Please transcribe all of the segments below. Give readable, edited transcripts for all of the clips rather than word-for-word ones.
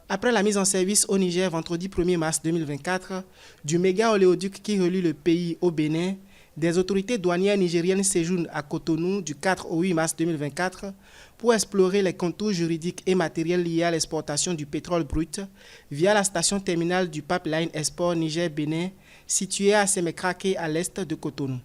Après la mise en service au Niger vendredi 1er mars 2024 du méga oléoduc qui relie le pays au Bénin, des autorités douanières nigériennes séjournent à Cotonou du 4 au 8 mars 2024 pour explorer les contours juridiques et matériels liés à l'exportation du pétrole brut via la station terminale du pipeline Export Niger-Bénin située à Sémékraké à l'est de Cotonou.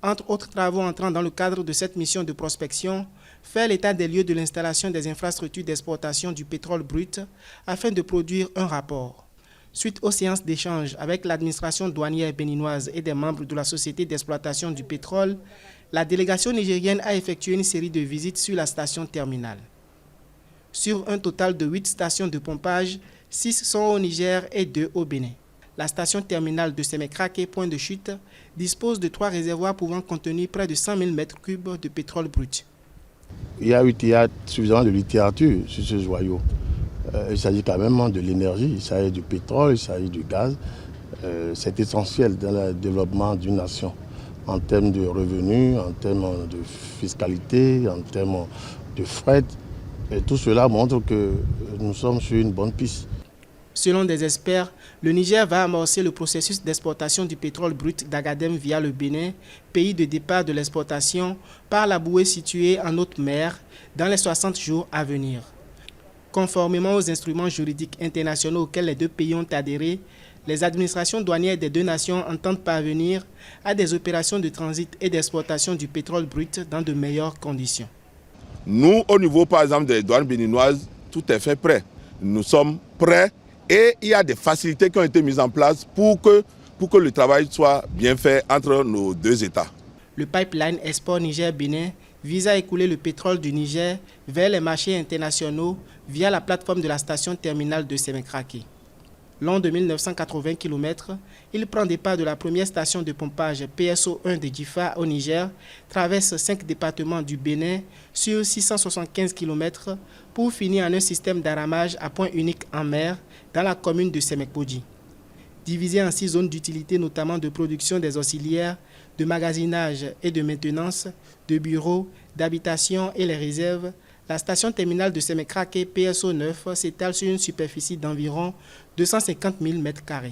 Entre autres travaux entrant dans le cadre de cette mission de prospection, faire l'état des lieux de l'installation des infrastructures d'exportation du pétrole brut afin de produire un rapport. Suite aux séances d'échange avec l'administration douanière béninoise et des membres de la société d'exploitation du pétrole, la délégation nigérienne a effectué une série de visites sur la station terminale. Sur un total de 8 stations de pompage, 6 sont au Niger et 2 au Bénin. La station terminale de Sémékraké, point de chute, dispose de 3 réservoirs pouvant contenir près de 100 000 m3 de pétrole brut. Il y a suffisamment de littérature sur ce joyau. Il s'agit quand même de l'énergie, il s'agit du pétrole, il s'agit du gaz. C'est essentiel dans le développement d'une nation en termes de revenus, en termes de fiscalité, en termes de fret. Et tout cela montre que nous sommes sur une bonne piste. Selon des experts, le Niger va amorcer le processus d'exportation du pétrole brut d'Agadem via le Bénin, pays de départ de l'exportation, par la bouée située en haute mer dans les 60 jours à venir. Conformément aux instruments juridiques internationaux auxquels les deux pays ont adhéré, les administrations douanières des deux nations entendent parvenir à des opérations de transit et d'exportation du pétrole brut dans de meilleures conditions. Nous, au niveau par exemple des douanes béninoises, tout est fait prêt. Nous sommes prêts. Et il y a des facilités qui ont été mises en place pour que le travail soit bien fait entre nos deux États. Le pipeline Export Niger-Bénin vise à écouler le pétrole du Niger vers les marchés internationaux via la plateforme de la station terminale de Sémékraké. Long de 1980 km, il prend départ de la première station de pompage PSO1 de Djifa au Niger, traverse 5 départements du Bénin sur 675 km pour finir en un système d'aramage à point unique en mer dans la commune de Sémékbodji. Divisé en 6 zones d'utilité, notamment de production des auxiliaires, de magasinage et de maintenance, de bureaux, d'habitation et les réserves, la station terminale de Sémékraké PSO9 s'étale sur une superficie d'environ 250 000 m².